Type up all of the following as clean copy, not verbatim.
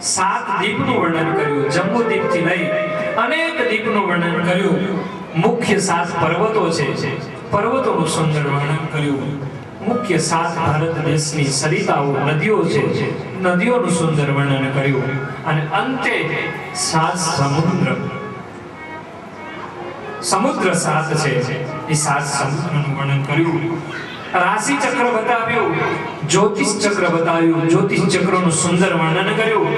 સાત દીપનું વર્ણન કર્યું, જંબુ દીપથી લઈ અનેક દીપનું વર્ણન કર્યું. મુખ્ય સાત પર્વતો છે, પર્વતોનું સુંદર વર્ણન કર્યું. મુખ્ય સાત ભારત દેશની સરિતાઓ નદીઓ છે, નદીઓનું સુંદર વર્ણન કર્યું. અને અંતે સાત સમુદ્ર સાત છે, એ સાત સમુદ્રનું વર્ણન કર્યું. રાશિ ચક્ર બતાવ્યું, જ્યોતિષ ચક્ર બતાવ્યું, જ્યોતિષ ચક્રનું સુંદર વર્ણન કર્યું.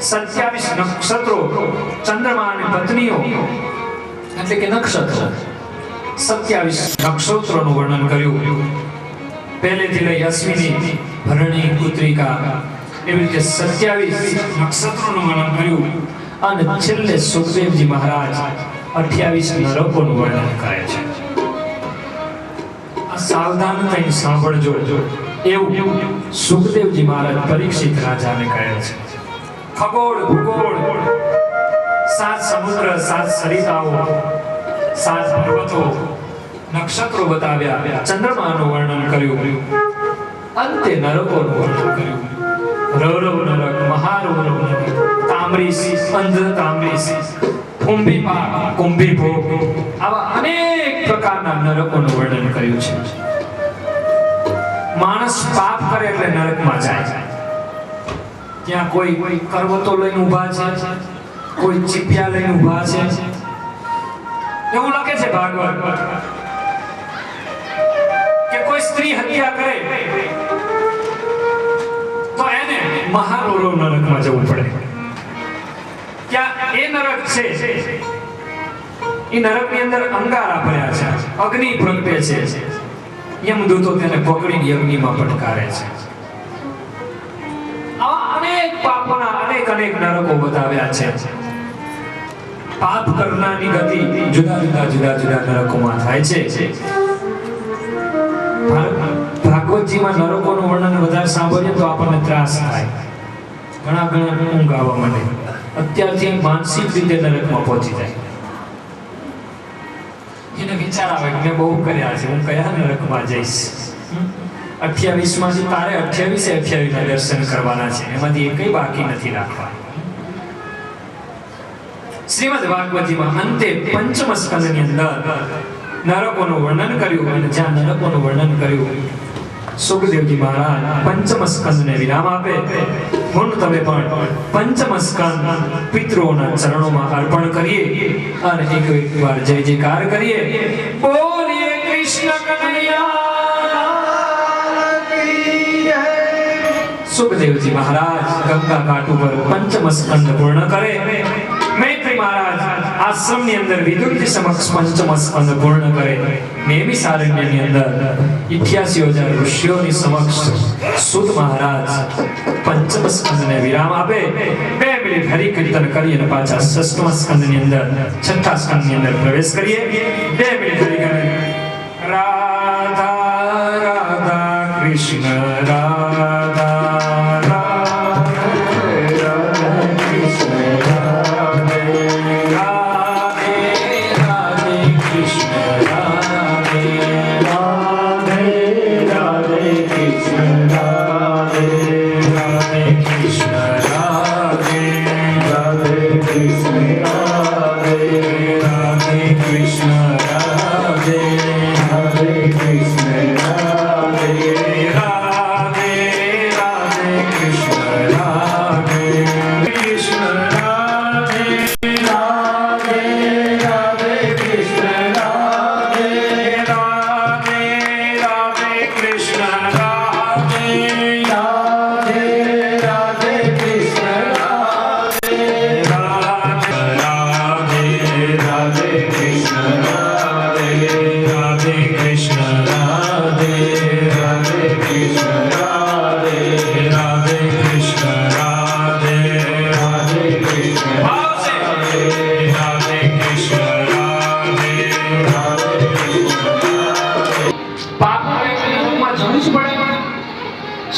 27 નક્ષત્રો, ચંદ્રમા અને પત્નીઓ એટલે કે નક્ષત્રો, 27 નક્ષત્રોનું વર્ણન કર્યું. પહેલેથી લઈ અશ્વિની, ભરણી, કૃત્તિકા એવી રીતે 27 નક્ષત્રોનું વર્ણન કર્યું. અને છેલ્લે સુખદેવજી મહારાજ 28 નરકોનું વર્ણન કરે છે. સાવધાન થઈને સાંભળજો, એવું સુખદેવજી મહારાજ પરીક્ષિત રાજાને કહે છે. ખગોળ ભૂગોળ, સાત સમુદ્ર, સાત સરિતાઓ, સાત પર્વતો, નક્ષત્રો બતાવ્યા, ચંદ્રમાનું વર્ણન કર્યું, અંતે નરકોનું વર્ણન કર્યું. રૌરવ નરક, મહારૌરવ નરક, તામ્રીસ, અંધ તામ્રીસ, કુંભીભોગ, આવા અનેક પ્રકારના નરકોનું વર્ણન કર્યું છે. માણસ પાપ કરે એટલે નરકમાં જાય. ત્યાં કોઈ કરવતો લઈને ઊભા છે, કોઈ ચીપિયા લઈને ઊભા છે, એવું લખે છે ભાગવત. કે કોઈ સ્ત્રી હત્યા કરે તો એને મહારૌરવ નરકમાં જવું પડે. ત્યાં એ નરક છે, એ નરકની અંદર અંગારા ભર્યા છે, અગ્નિ પ્રગટે છે, યમદૂતો તેને પકડીને અગ્નિમાં પટકારે છે. આવા અનેક પાપોના અનેક નરકો બતાવ્યા છે. પાપ કરનારની ગતિ જુદા નરકોમાં થાય છે. ભાગવતજીમાં નરકોનું વર્ણન વધારે સાંભળીએ તો આપણને ત્રાસ થાય, ઘણા ઊંઘ આવવા માંડે, અત્યારથી માનસિક રીતે નરકમાં પહોંચી જાય. એને વિચાર આવે કે મેં બહુ કર્યા છે, હું કયા નરકમાં જઈશ. 28 માંથી તારે 28 ના દર્શન કરવાના છે, એમાંથી એકઈ બાકી નથી રાખવા. શ્રીમદ ભાગવતજીમાં અંતે પંચમ સ્કંદની અંદર નરકોનું વર્ણન કર્યું. અને જ્યાં નરકોનું વર્ણન કર્યું, સુખદેવજી મહારાજ પંચમ સ્કંદને વિરામ આપે. હું તમે પણ પંચમ સ્કંદ પિતૃઓના ચરણોમાં અર્પણ કરીએ અને એક વાર જય જયકાર કરીએ. બોલીએ કૃષ્ણ કનૈયા કી જય. સુખદેવજી મહારાજ ગંગા ઘાટ ઉપર પંચમ સ્કંદ પૂર્ણ કરે. મૈત્રી મહારાજ આશ્રમની અંદર વિદુરજી સમક્ષ પંચમ સ્કંદ પૂર્ણ કરે. નૈમિષારણ્યની અંદર 88,000 ઋષિઓની સમક્ષ સુત મહારાજ પંચમ સ્કંદને વિરામ આપે. 2 મિનિટ હરિ કીર્તન કરી અને પાછા ષષ્ઠમ સ્કંદની અંદર, છઠ્ઠા સ્કંદની અંદર પ્રવેશ કરીએ. 2 મિનિટ હરિ કીર્તન. રાધા રાધા કૃષ્ણ રાધા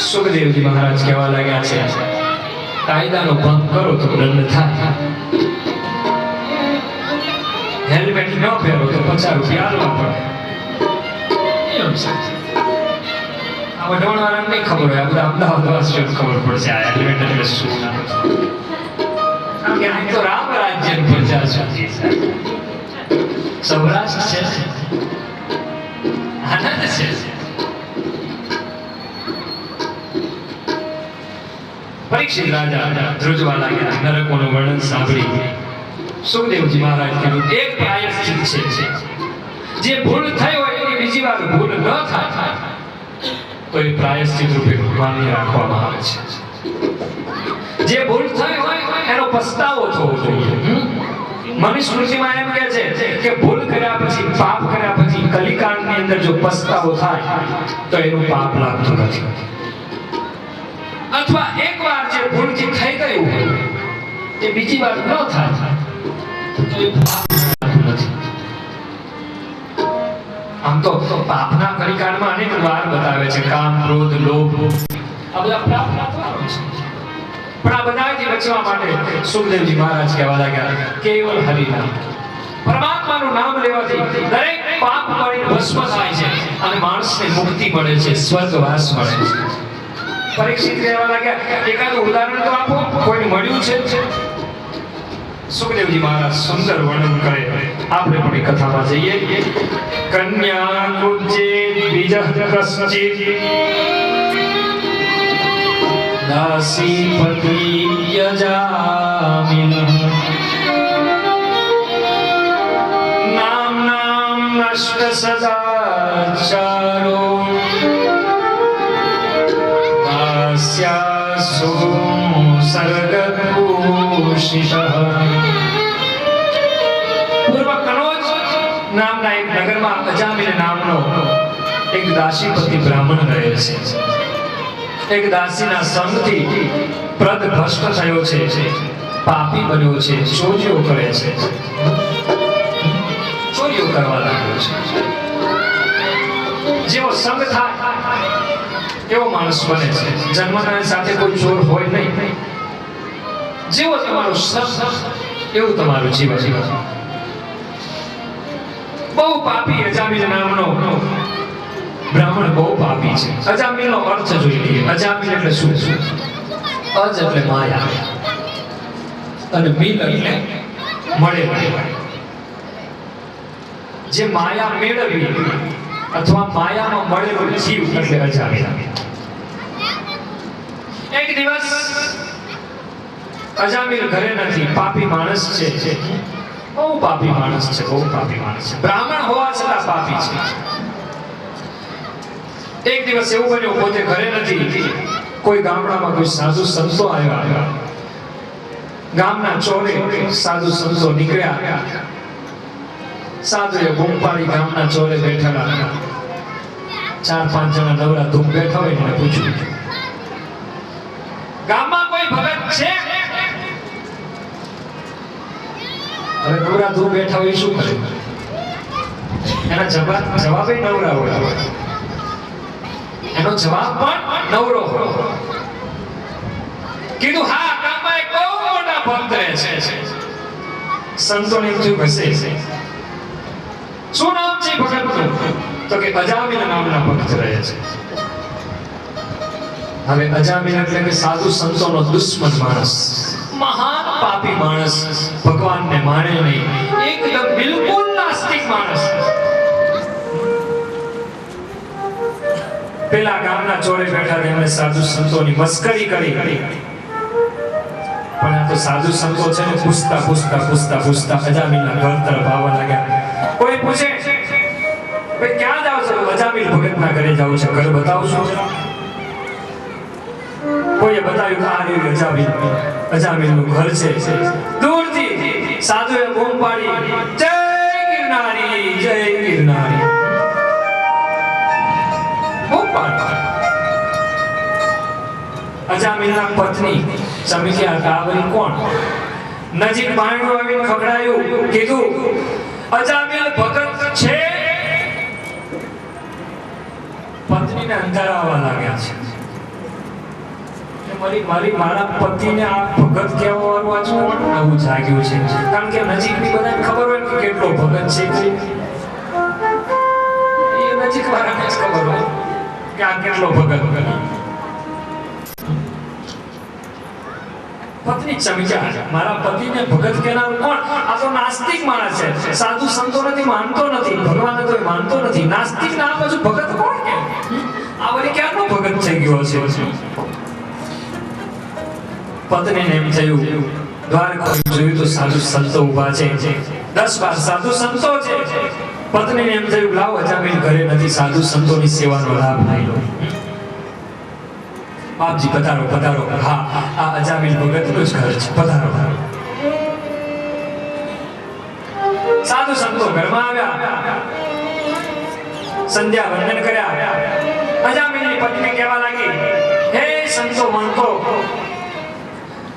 સુખદેવજી મહારાજ કહેવા લાગ્યા છે, કાયદાનો ભંગ કરો તો દંડ થાય. હેલ્મેટ ન પહેરો તો 50 રૂપિયા આપવા પડે. એમ છે. આ વઢવાણવાળાને નહીં ખબર હોય, આ બધા અમદાવાદ વાસીઓને ખબર પડશે આ હેલ્મેટ એટલે શું. કે આમ તો રામ રાજ્યની પ્રજા છે, સૌરાષ્ટ્ર છે, આનંદ છે. પરીક્ષિત રાજા ધ્રુજવા લાગ્યા. નરકોનું વર્ણન સાંભળી સુખદેવજી મહારાજ કીધું એક પ્રાયશ્ચિત છે, જે ભૂલ થઈ હોય એની બીજી વાર ભૂલ ન થાય તો એ પ્રાયશ્ચિત રૂપે ભગવાનને રાખવામાં આવે છે. જે ભૂલ થઈ હોય એનો પસ્તાવો થવો જોઈએ. મનુસ્મૃતિમાં એમ કહે છે કે ભૂલ કર્યા પછી, પાપ કર્યા પછી કલિકાળની અંદર જો પસ્તાવો થાય તો એનું પાપ લાગતું નથી. અથવા એકવાર જે ભૂલથી થઈ ગયું એ બીજી વાર ન થાય તો એ પાપ લાગતું નથી. આમ તો પાપના કલિકાળમાં અનેક વાર બતાવે છે, કામ, ક્રોધ, લોભ, આ બધા પાપના દ્વારો છે. પણ આ બધાથી બચવા માટે સુખદેવજી મહારાજ કહેવા લાગ્યા કેવલ હરિનામ, પરમાત્માનું નામ લેવાથી દરેક પાપ બળી ભસ્મ થાય છે અને માણસને મુક્તિ મળે છે, સ્વર્ગવાસ મળે છે. પરીક્ષિત કહેવા લાગ્યા એકાદું ઉદાહરણ તો આપો, કોઈને મળ્યું છે? સુખદેવજી મહારાજ સુંદર વર્ણન કરે. આપણે પણ કથામાં જઈએ. કન્યા કુજે બીજ કશ્ચિત દાસીપતિ યજામિન નામ નષ્ટ સદાચારો દાસ્યાસુ સર્ગભૂષિતઃ. પૂર્વ કનોજ નામના એક નગરમાં અજામિલ નામનો એક દાસીપતિ બ્રાહ્મણ રહે છે. એક દાસીના સંગથી પ્રદ ભ્રષ્ટ થયો છે, પાપી બન્યો છે, ચોરીઓ કરે છે, ચોરીઓ કરવા લાગ્યો છે. જેવો સંગ થાય એવો માણસ બને છે. જન્મના સાથે કોઈ ચોર હોય નહીં. જેવો તમારો સંગ એવું તમારું જીવન. બહુ પાપી અજામિલ નામનો બ્રાહ્મણ બહુ પાપી છે. અજામિલનો અર્થ જોઈ લઈએ. અજામિલ એટલે શું? અજ એટલે માયા અને મિલ એટલે મળે. જે માયા મેળવી અથવા માયામાં મળેલો જીવ એટલે અજામિલ. એક દિવસ અજામિલ ઘરે નથી. પાપી માણસ છે, બહુ પાપી માણસ છે, બહુ પાપી માણસ છે. બ્રાહ્મણ હોવા છતાં પાપી છે. એક દિવસ એવું બન્યું પોતે ઘરે નથી. કોઈ ગામડામાં કોઈ સાધુ સંતો આવ્યા. ગામના ચોરે સાધુ સંતો નીકળ્યા. સાધુએ બૂમ પાડી ગામના ચોરે બેઠેલા 4-5 જણા નવરા ધૂમ બેઠા હોય એને પૂછ્યું, ગામમાં કોઈ ભગત છે? હવે નવરા ધૂમ બેઠા હોય શું કરે? એના જવાબે નવરા હોય. એનો જવાબ પણ નવરો હોય. કીધું હા, ગામમાં એક બહુ મોટા ભક્ત રહે છે. સંતોને કીધું હશે. શું નામ છે ભગતનું? તો કે અજામિલ નામના ભક્ત રહે છે. હવે અજામિલ એટલે કે સાધુ સંતોનો દુશ્મન માણસ, મહાન પાપી માણસ, ભગવાનને માને નહીં, એકદમ બિલકુલ નાસ્તિક માણસ. પેલા ગામના ચોરે બેઠા તેમણે સાધુ સંતોની મસ્કરી કરી. પણ આ તો સાધુ સંતો છે ને પૂછતા અજામિલના ઘર તરફ આવવા લાગ્યા. કોઈ પૂછે ભાઈ ક્યાં જાવ છો? અજામિલ ભગતના ઘરે જાવ છે. ઘર બતાવશો? કોઈએ બતાવ્યું આ રહ્યું અજામિલનું ઘર છે. દૂરથી સાધુએ બૂમ પાડી, જય ગિરનારી, જય ગિરનારી. અજામિલના પત્ની સમીખ્યા કાવરી કોણ? નજીક બાયણું આવીને ખખડાયું. કીધું અજામિલ ભગત છે. પત્નીને અંધારાવા લાગ્યા છે. મારા પતિને આ ભગત કહેવાનું આજ કોણ નવું જાગ્યું છે? કારણ કે નજીકની બધાને ખબર હોય કે કેટલો ભગત છે. એ નજીક વાળાને જ ખબર હોય કે આ કેટલો ભગત. પત્ની ચમક્યા, મારા પતિને ભગત કહેનાર કોણ? આ તો નાસ્તિક માણસ છે, સાધુ સંતો નથી, માનતો નથી, ભગવાન તો માનતો નથી, નાસ્તિક ના આ બાજુ ભગત કોણ કે? આ વળી ક્યારનો ભગત થઈ ગયો છે? પત્નીને એમ થયું, દ્વાર ખોલી જોયું તો સાધુ સંતો ઊભા છે, 10-12 સાધુ સંતો છે. પત્નીને એમ થયું, લાવ અજામિલ ઘરે નથી, સાધુ સંતોની સેવાનો લાભ લઈ લો. બાપજી પધારો પધારો. હા, આ અજામિલ ભગતનું જ ઘર છે, પધારો. સાધુ સંતો ઘરમાં આવ્યા, સંધ્યા વંદન કર્યા. અજામિલની પત્ની કહેવા લાગી, હે સંતો મંતો,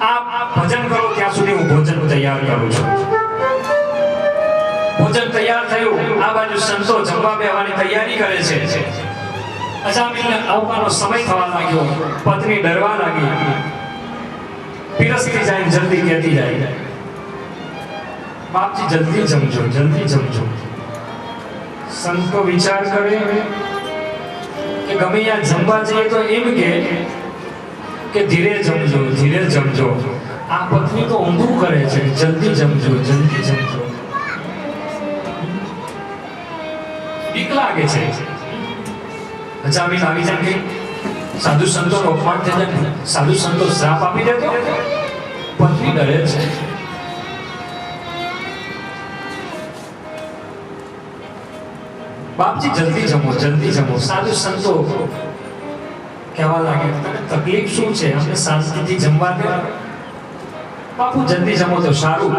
આપ ભજન કરો ત્યાં સુધી હું ભોજન તૈયાર કરું છું. ભોજન તૈયાર થયું, આ બાજુ સંતો જમવા બેસવાની તૈયારી કરે છે. અજામિલને આવવાનો સમય થવા લાગ્યો, પત્ની ડરવા લાગી, પીરસતી જાય, જલ્દી કહેતી જાય, બાપજી જલ્દી જમજો, જલ્દી જમજો. સંતો વિચાર કરે કે ગમે ત્યાં જમવા જઈએ તો એમ કે ધીરે જમજો, ધીરે જમજો. આ પત્ની તો ઊંધું કરે છે, જલ્દી જમજો, જલ્દી જમજો. બીક લાગે છે. અજામિલ આવી જાય કે સાધુ સંતો અપમાન થઈ જાય, સાધુ સંતો શ્રાપ આપી દે તો પત્ની ડરે છે. બાપજી જલ્દી જમો, જલ્દી જમો. સાધુ સંતો કહેવા લાગે, તને તકલીફ શું છે? અમને શાંતિથી જમવા દે. બાપુ જલ્દી જમો તો સારું.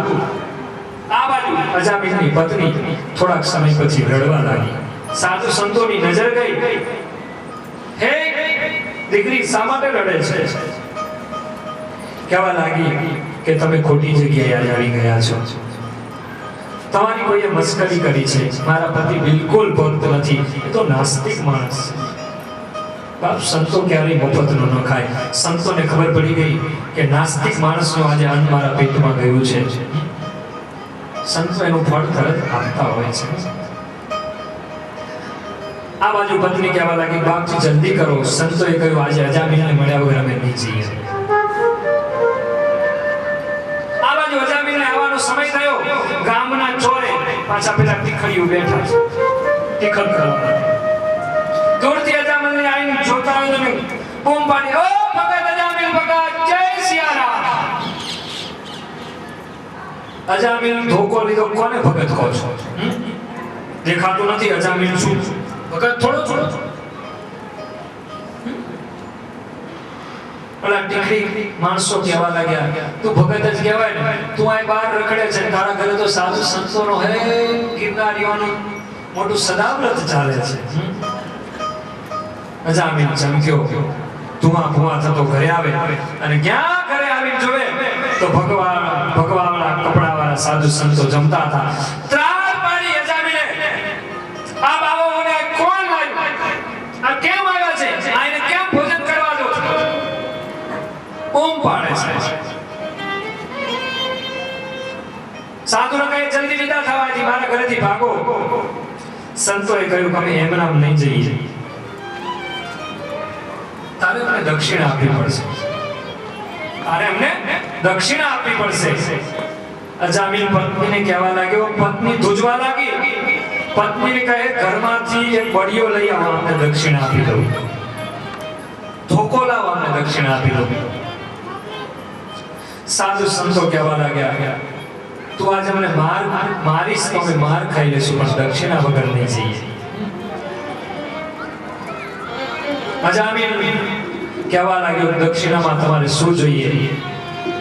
આ બાજુ અજામિલની પત્ની થોડાક સમય પછી રડવા લાગી. સાધુ સંતોની નજર ગઈ, હે દીકરી શા માટે રડે છે? કહેવા લાગી કે તમે ખોટી જગ્યાએ આવી ગયા છો, તમારી કોઈએ મસ્કરી કરી છે. મારા પતિ બિલકુલ ભક્ત નથી, એ તો નાસ્તિક માણસ છે. બાપ સંતો ક્યારેય મફતનો ન ખાય. સંતોને ખબર પડી ગઈ કે નાસ્તિક માણસનો આજે અન્ન મારા પેટમાં ગયું છે. સંતો એનું ફળ તરત આપતા હોય છે. આ બાજુ પત્ની કહેવા લાગી, બાપજી જલ્દી કરો. સંતોએ કહ્યું, આજે અજામિલને મળ્યા વગર અમે નહીં જઈએ. આ બાજુ અજામિલને આવવાનો સમય થયો, ગામના ચોરે પાછા પેલા ટીખડીઓ બેઠા છે, ટીખડ કરવા. દૂરથી અજામિલને આવીને જોતા હોય ને બૂમ પાડી, ઓ ભગત અજામિલ ભગત, જય સિયારામ. અજામિલ ધોકો લીધો. કોને ભગત કહો છો? દેખાતું નથી અજામિલ શું ભગત? થોડો ઓલા ટીકડી માણસો કહેવા લાગ્યા, તું ભગત જ કહેવાય ને, તું અહીં બહાર રખડે છે, તારા ઘરે તો સાધુ સંતોનો હે ગિરનારીઓનું મોટું સદાવ્રત ચાલે છે. અજામિલ ચમક્યો, ધુઆ થતો ઘરે આવે, અને ક્યાં ઘરે આવીને જોવે તો ભગવાવાળા કપડાવાળા સાધુ સંતો જમતા હતા. ત્રાળ પાડી અજામિલે, આ બાવાઓને કોણ લાવ્યું? આ કેમ આવ્યા છે? આને કેમ ભોજન કરવા દો? બૂમ પાડે છે. સાધુને કહે, જલ્દી વિદા થવાથી મારા ઘરેથી ભાગો. સંતોએ કહ્યું, અમે એમ નામ નહીં જઈએ, તારે અમને દક્ષિણા આપવી પડશે. અજામિલ પત્નીને કહેવા લાગ્યો, પત્ની ધ્રુજવા લાગી. પત્નીને કહે, ઘરમાંથી એક બળીઓ લઈ આવો, અમને દક્ષિણા આપી દો. ધોકો લાવો, અમને દક્ષિણા આપી દો. સાધુ સંતો કહેવા લાગ્યા, તું આજે મને મારીશ તો અમે માર ખાઈ લેશું, પણ દક્ષિણા વગર નહીં જઈએ. અજામિલ કહેવા લાગ્યો, દક્ષિણામાં તમારે શું જોઈએ?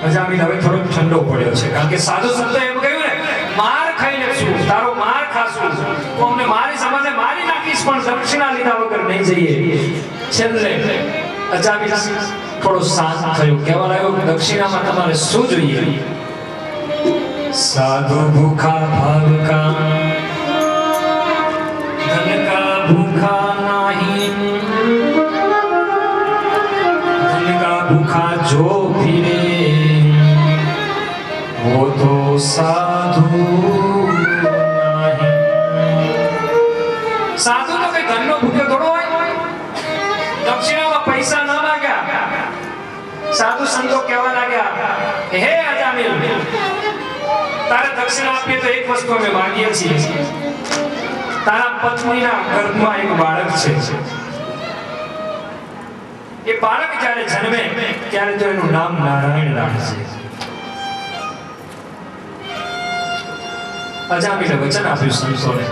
અજામિલ હવે થોડો ઠંડો પડ્યો છે, કારણ કે સાધુ સંતોએ એમ કહ્યું ને, માર ખાઈ લેશું, તારો માર ખાશું, તો અમને મારી સમાજે મારી નાખીશ, પણ દક્ષિણા લીધા વગર નહીં જઈએ. છેલ્લે અજામિલ થોડો શાંત થયો, કહેવા લાગ્યો, દક્ષિણામાં તમારે શું જોઈએ? સાધુ ભૂખા ભાવકા, ધન કા ભૂખા નહીં, भूखा जो फिरे वो तो साधु नहीं. साधु तो कई धन नो भूख्यो थोड़ो હોય. દક્ષિણામાં પૈસા ન માંગ્યા. સાધુ સંતો કહેવા લાગ્યા, હે અજામિલ, તારે દક્ષિણા આપીએ તો એક વસ્તુ અમે માંગીએ છીએ, તારા પત્નીના ગર્ભમાં એક બાળક છે, એ બાળક જ્યારે જન્મે ત્યારે તો એનું નામ નારાયણ રાખજે. અજામિલે વચન આપ્યું સંતોને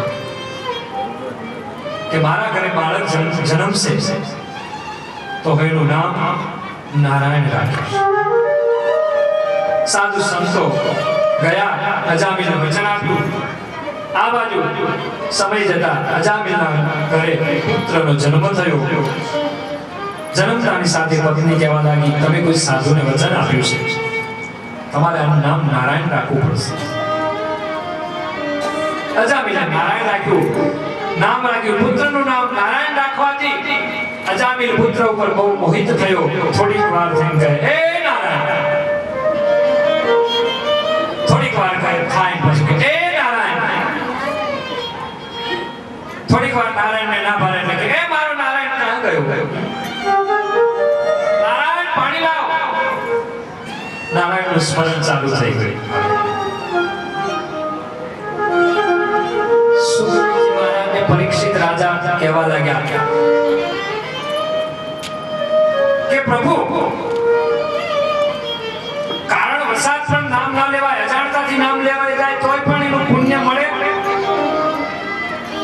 કે મારા ઘરે બાળક જન્મશે તો એનું નામ નારાયણ રાખીશ. સાધુ સંતો ગયા, અજામિલને વચન આપ્યું. આ બાજુ સમય જતા અજામિલના ઘરે પુત્રનો જન્મ થયો. જન્મતાની સાથે પત્ની કહેવા લાગી, તમે કોઈ સાધુને વચન આપ્યું છે, તમારે આનું નામ નારાયણ રાખવું પડશે. અજામિલે નારાયણ રાખ્યું, નામ રાખ્યું. પુત્રનું નામ નારાયણ રાખવાથી અજામિલ પુત્ર ઉપર બહુ મોહિત થયો. થોડીક વાર થઈને કહે, હે નારાયણ. થોડીક વાર કહે, ખાઈ પછી કહે, હે નારાયણ. થોડીક વાર નારાયણને ના ભારે એટલે કે, હે મારો નારાયણ ક્યાં ગયો? નારાયણ પાણી લાવ. નારાયણનું સ્મરણ ચાલુ થઈ ગયું. પરીક્ષિત રાજા કહેવા લાગ્યા કે પ્રભુ, કારણ વસાત પણ નામ ના લેવાય, અજાણતાથી નામ લેવાય જાય તોય પણ એનું પુણ્ય મળે.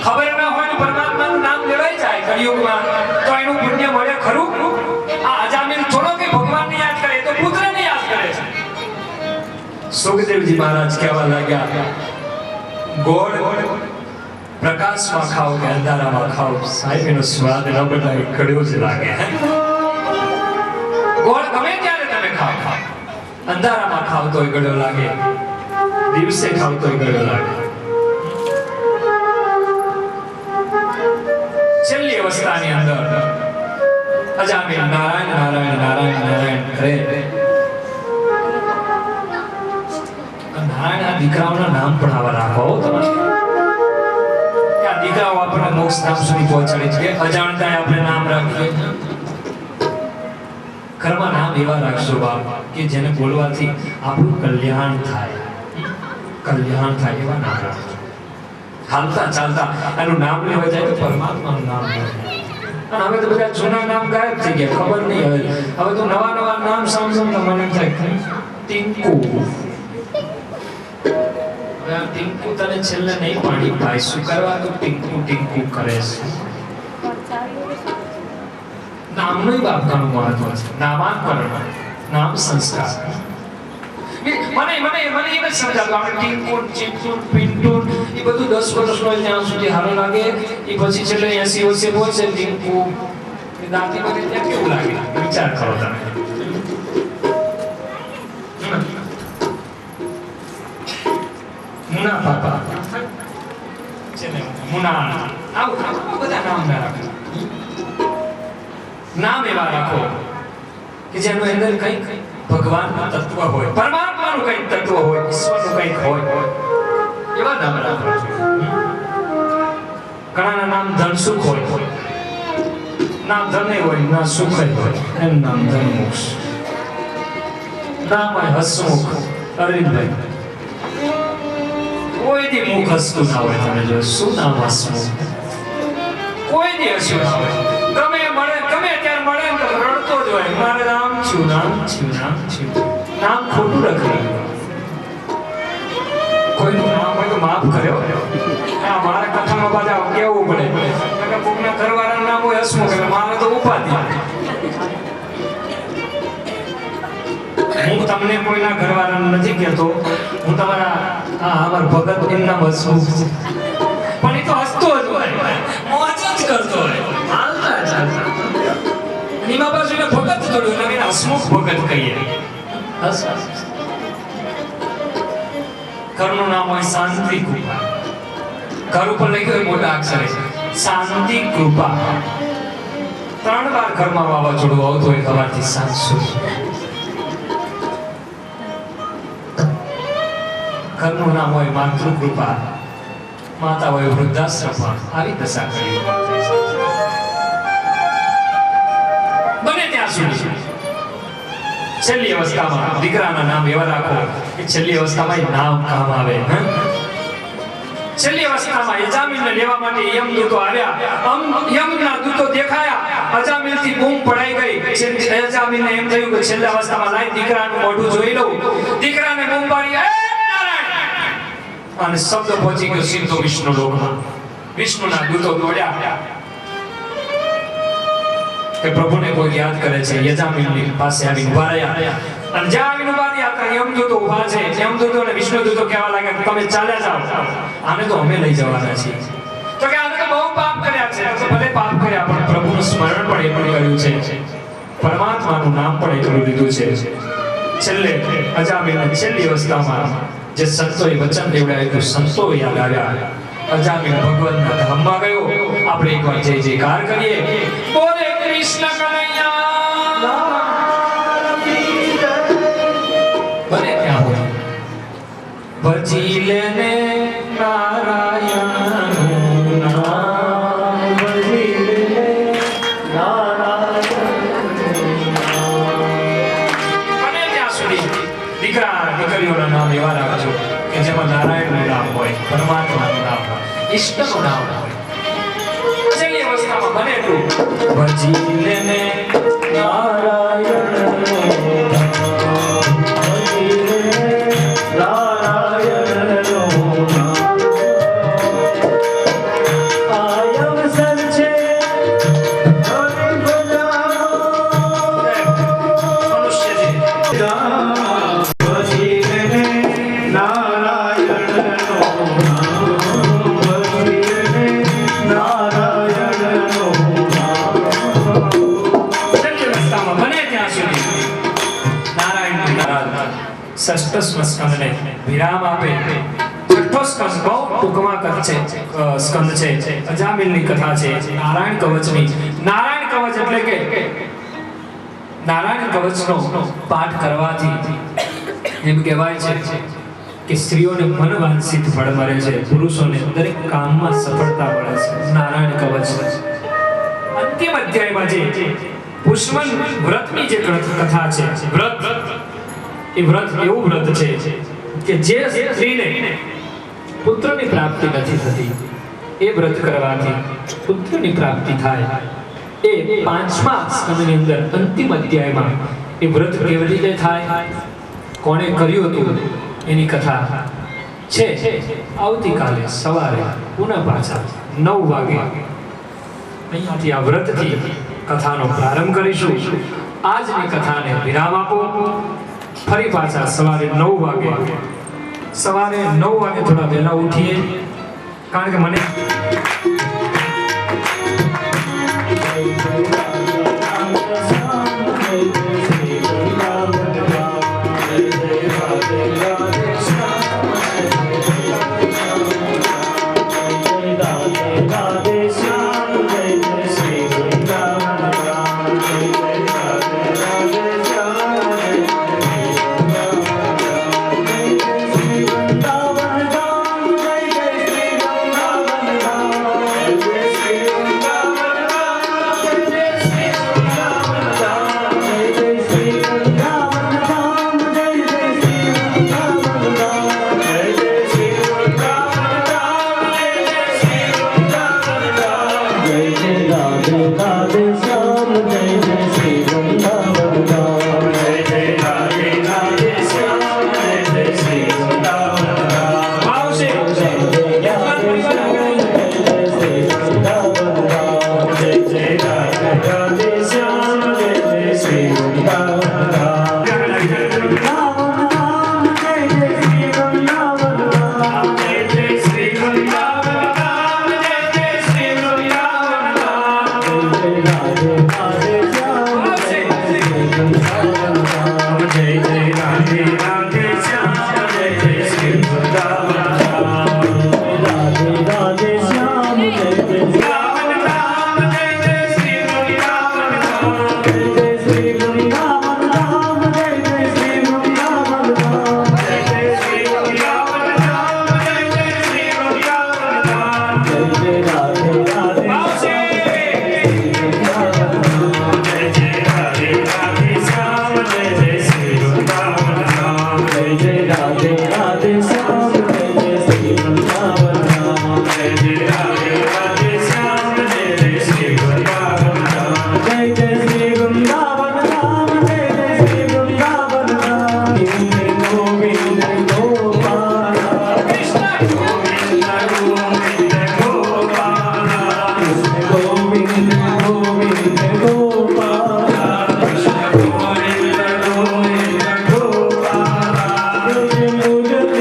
ખબર ના હોય ને પરમાત્માનું નામ લેવાય જાય કળિયુગમાં તો એનું પુણ્ય મળે ખરું? આ અજામિલ થોડો કે ભગવાનને યાદ કરે, તો પુત્રને યાદ કરે છે. સુખદેવજી મહારાજ કહેવા લાગ્યા, ગોળ પ્રકાશમાં ખાઓ કે અંધારામાં ખાઓ, સાહેબ એનો સ્વાદ ન બદલાય, કડવો જ લાગે. ગોળ ગમે ત્યારે તમે ખાઓ, અંધારામાં ખાવ તોય કડવો લાગે, દિવસે ખાવ તોય કડવો લાગે. છેલ્લી અવસ્થાની અંદર અજામિલ નારાયણ નારાયણ નારાયણ નારાયણ કરે. નારાયણ આ દીકરાઓના નામ પણ આવા રાખો તમારે. દીકરાઓ આપણે મોક્ષ ધામ સુધી પહોંચાડે છે. અજાણતા આપણે નામ રાખીએ. ઘરમાં નામ એવા રાખશો બાપ કે જેને બોલવાથી આપણું કલ્યાણ થાય, કલ્યાણ થાય એવા નામ રાખજો. હાલતા ચાલતા એનું નામ લેવા જાય તો પરમાત્માનું નામ લેવા. અને હવે તો બધા જૂના નામ ગાયબ થઈ ગયા, ખબર નહીં. હવે તો નવા નવા નામ સાંભળો તો મને થાય ટિંકુ. ટિંકુ તને છેલ્લે નહીં પાણી પાય, શું કરવા તો ટિંકુ ટિંકુ કરે છે. નામનું બાપકાનું મહત્વ છે. નામાંકરણ, નામ સંસ્કાર. મને એ નથી સમજાતું. આપણે ટિંકુ ચીંકુ પિન્ટુ એ બધું 10 વર્ષનો ત્યાં સુધી સારું લાગે, એ પછી છેલ્લે 80 વર્ષે પહોંચે ટિંકુ એ દાંતી બધી ત્યાં કેવું લાગે? વિચાર કરો તમે. મુના પાપા છે ને, મુના આવું બધા નામ ના રાખો. નામ એવા રાખો કે જેનું અંદર કંઈક ભગવાનનું તત્વ હોય, પરમાત્માનું કંઈક તત્વ હોય, ઈશ્વરનું કંઈક હોય, એવા નામ રાખો. ઘણાના નામ ધનસુખ હોય, નામ ધને હોય, ના સુખ હોય, એનું નામ ધનમુખ. નામ હોય હસમુખ. અરવિંદભાઈ કોઈ દી મુખ હસતું ના હોય. તમે જો શું નામ હસમુખ, કોઈ દી હસતું ના હોય. ગમે મળે, ગમે ત્યારે મળે તો રડતો જ હોય, મારે નામ છું, નામ છું, નામ છું. નામ ખોટું લખી. કોઈનું નામ હોય તો માફ કર્યો. મારે કથામાં પાછા કેવું પડે કે કોકના ઘરવાળાનું નામ હોય હસમુખ, એટલે મારે તો ઉપાધિ. હું તમને કોઈના ઘરવાળાનું નથી કહેતો, હું તમારા અમાર ભગત એનું નામ હસમુખ છે, પણ એ તો હસતો જ હોય, મોજ જ કરતો હોય, હાલતા ચાલતા. એમાં પાછું એને ભગત થોડું એટલે એને હસમુખ ભગત કહીએ. ઘરનું નામ હોય શાંતિ કૃપા. ઘર ઉપર લખ્યું હોય મોટા અક્ષરે શાંતિ કૃપા. 3 વાર ઘરમાં વાવાઝોડું આવતું હોય સવારથી સાંજ સુધી. ઘરનું નામ હોય માતૃકૃપા. માતા હોય વૃદ્ધાશ્રમમાં. આવી દશા કરી બને ત્યાં સુધી છેલ્લી અવસ્થામાં દીકરાના નામ એવા રાખો કે છેલ્લી અવસ્થામાં એ નામ કામ આવે. છેલ્લી અવસ્થામાં અજામિલને લેવા માટે યમદૂતો આવ્યા. યમના દૂતો દેખાયા, અજામિલથી બૂમ પડાઈ ગઈ. અજામિલને એમ થયું કે છેલ્લી અવસ્થામાં લાઈ દીકરાનું મોઢું જોઈ લઉં. દીકરાને બૂમ પાડી, એ નારાયણ! અને શબ્દ પહોંચી ગયો સીધો વિષ્ણુ લોકમાં. વિષ્ણુના દૂતો દોડ્યા કે પ્રભુને કોઈ યાદ કરે છે. યજામિલની પાસે આવી ઉભા રહ્યા અને જ્યાં આવીને ઉભા રહ્યા ત્યાં યમદૂતો ઉભા છે. યમદૂતો અને વિષ્ણુદૂતો કહેવા લાગ્યા કે તમે ચાલ્યા જાઓ, આને તો અમે લઈ જવાના છીએ. તો કે આને તો બહુ પાપ કર્યા છે. તો ભલે પાપ કર્યા પણ પ્રભુનું સ્મરણ પણ એટલું કર્યું છે, પરમાત્માનું નામ પણ એટલું લીધું છે. છેલ્લે અજામિલની છેલ્લી અવસ્થામાં જે સંતોએ વચન દેવડાવ્યું, સંતો યાદ આવ્યા. અજામિલ ભગવાનના ધામમાં ગયો. આપણે એકવાર જય જયકાર કરીએ. બોલે કૃષ્ણ કનૈયા. બને ક્યાં હોય ભજી લેને નારાયણનું નામ, ભજી લેને નારાયણનું નામ. બને ત્યાં સુધી દીકરા દીકરીઓના નામ એવા રાખજો કે જેમાં નારાયણનું નામ હોય, પરમાત્માનું નામ હોય, ઈષ્ટનું નામ હોય. છેલ્લી અવસ્થામાં બને એટલું ભજી લેને નારાયણનું નામ, ભજી લેને નારાયણનું નામ. આયમ સંચે હરિ ભજાનો મનુષ્ય છે. ભજી લેને નારાયણનું નામ, ભજી લેને નારાયણનું નામ. છેલ્લી અવસ્થામાં બને ત્યાં સુધી નારાયણનું નામ. ષષ્ઠ સ્કંદને વિરામ આપે. છઠ્ઠો સ્કંદ બહુ ટૂંકમાં સ્કંદ છે. અજામિલની કથા છે, નારાયણ કવચની. નારાયણ કવચ એટલે કે નારાયણ કવચનો પાઠ કરવાથી એમ કહેવાય છે કે સ્ત્રીઓને મનવાંછિત ફળ મળે છે, પુરુષોને દરેક કામમાં સફળતા મળે છે. નારાયણ કવચ. અંતિમ અધ્યાયમાં જે પુષ્મન વ્રતની જે કથા છે, વ્રત એ વ્રત એવું વ્રત છે કે જે સ્ત્રીને પુત્રની પ્રાપ્તિ નથી થતી, એ વ્રત કરવાથી પુત્રની પ્રાપ્તિ થાય. એ 5મા સ્કંદની અંદર અંતિમ અધ્યાયમાં એ વ્રત કેવી રીતે થાય, કોણે કર્યું હતું એની કથા છે. આવતીકાલે સવારે પુનઃ પાછા 9 વાગે અહીંયાથી આ વ્રતથી કથાનો પ્રારંભ કરીશું. આજની કથાને વિરામ આપો. ફરી પાછા સવારે 9 વાગે થોડા વહેલા ઉઠીએ, કારણ કે મને राधे राधे श्याम जय जय श्री वृंदावन धाम जय जय राधे राधे श्याम जय जय श्री वृंदावन धाम जय जय श्री वृंदावन धाम जय जय श्री वृंदावन धाम गोविंद गोपाल कृष्ण गोविंद गोविंद गोपाल गोविंद गोविंद गोपाल कृष्ण गोविंद गोविंद गोपाल मुझको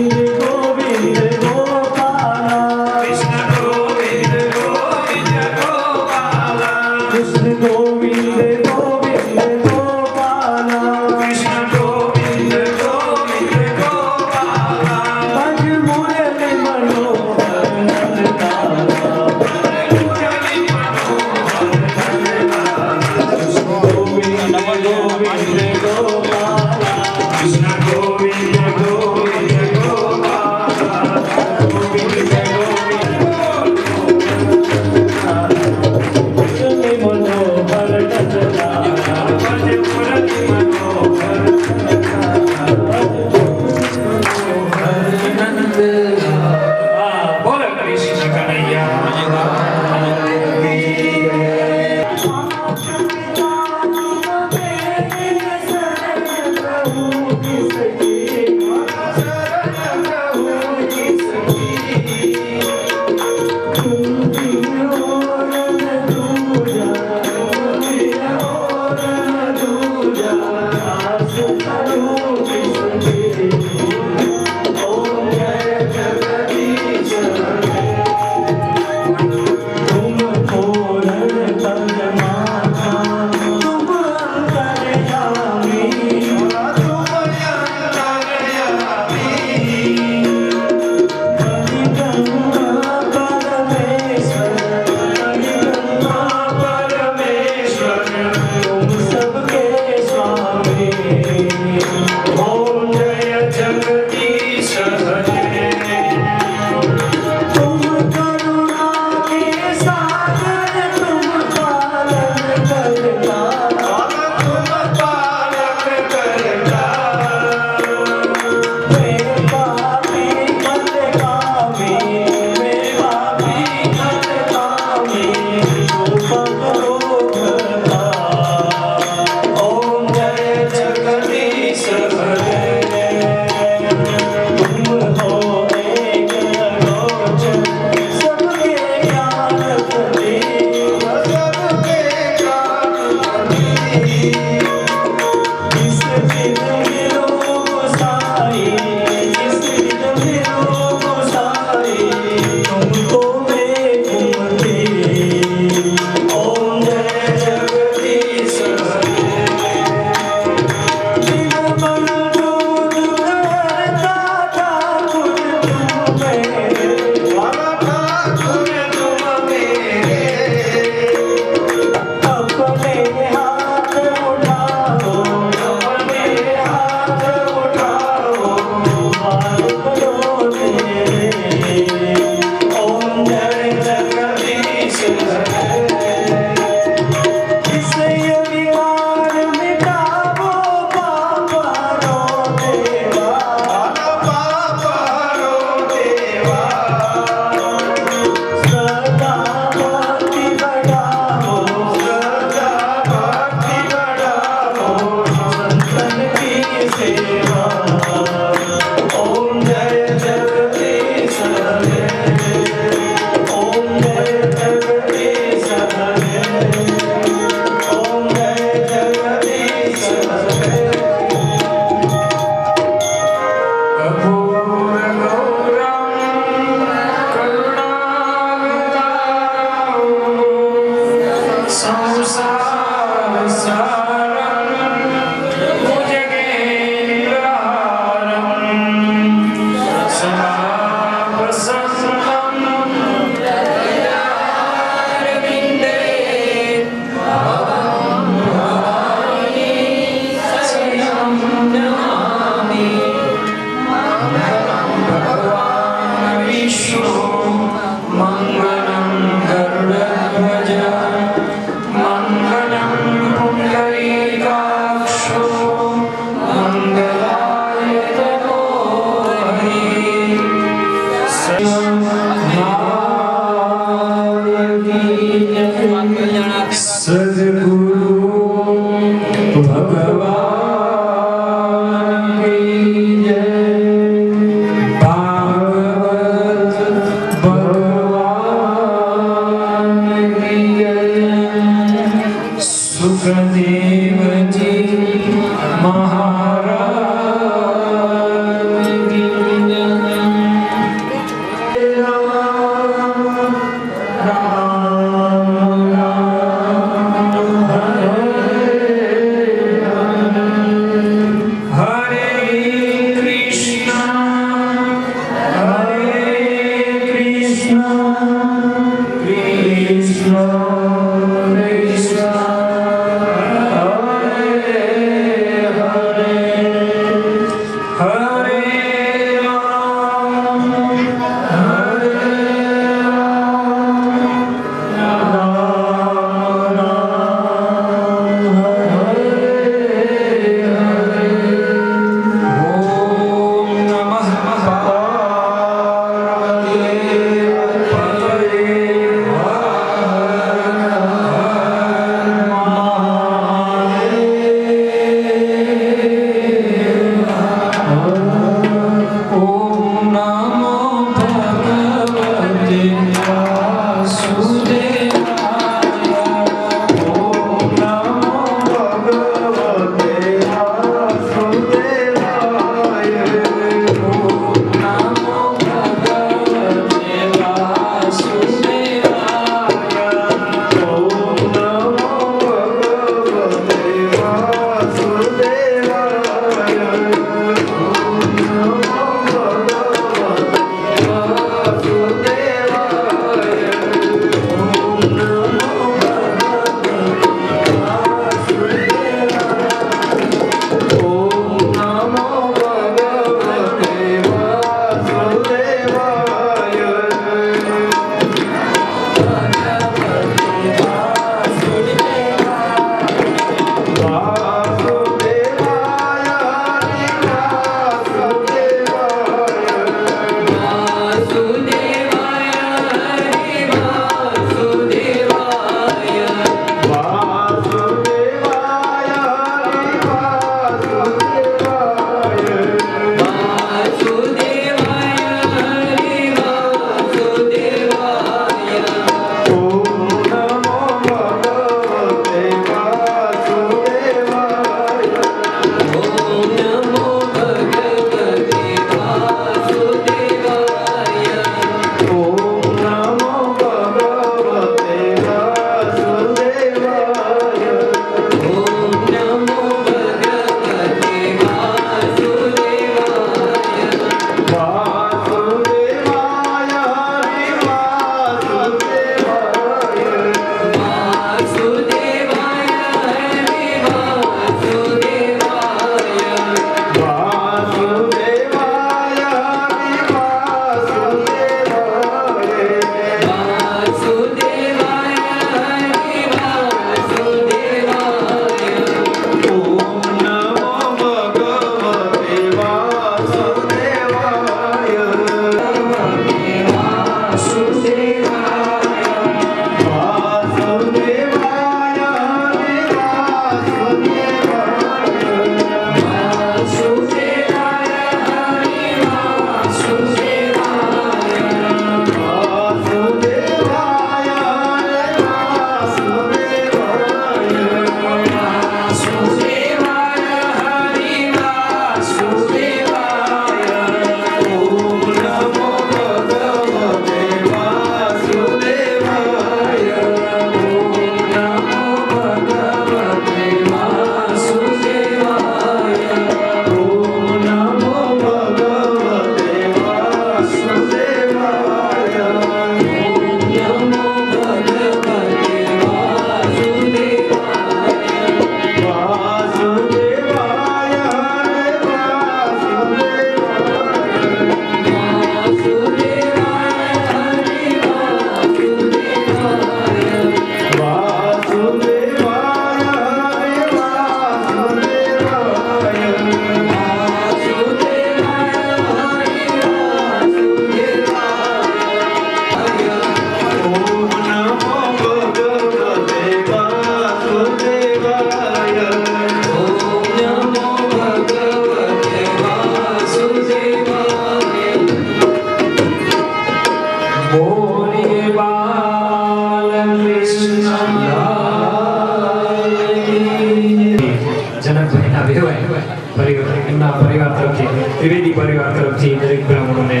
ત્રિવેદી પરિવાર તરફથી દરેક બ્રાહ્મણોને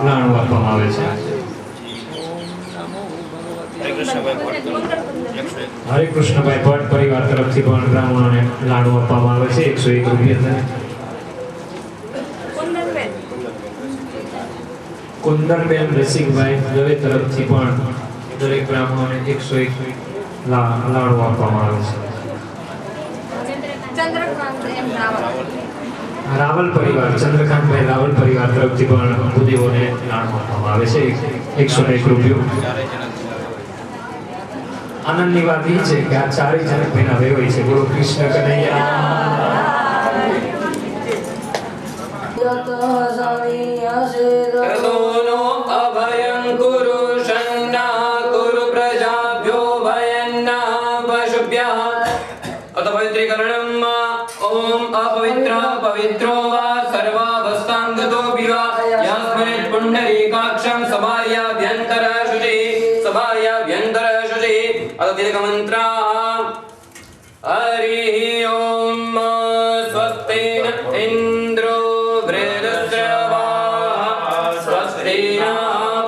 નાણું આપવામાં આવે છે. હરે કૃષ્ણભાઈ ભટ્ટ પરિવાર તરફથી પણ બ્રાહ્મણોને નાણું આપવામાં આવે છે 101 રૂપિયા. કુંદનબેન રસિકભાઈ દવે તરફથી પણ દરેક બ્રાહ્મણોને 101 નાણું આપવામાં આવે છે. રાવલ પરિવાર ચંદ્રકાંતભાઈ રાવલ પરિવાર તરફથી પણ ભૂદેવોને નાણું આપવામાં આવે છે 101 રૂપિયા. આનંદની વાત એ છે કે આ ચારેય જનકભાઈના વેવાઈ છે. ગુરુ કૃષ્ણ કનૈયા અભયં ગુરુ શન્ના ગુરુ પ્રજાભ્યો ભયન્ના પશુભ્યઃ અત પવિત્રીકરણમ ઓમ અપવિત્ર પવિત્રો વા સર્વાવસ્થાંગતો વિવા યસ્મૈ પુંડરીકાક્ષં સભાયાભ્યંતર શુચિ અત તિલક મંત્રા હરિ ઓમ સ્વસ્તિ ઇન્દ્રો વૃદ્ધસ્રવા સ્વસ્તિ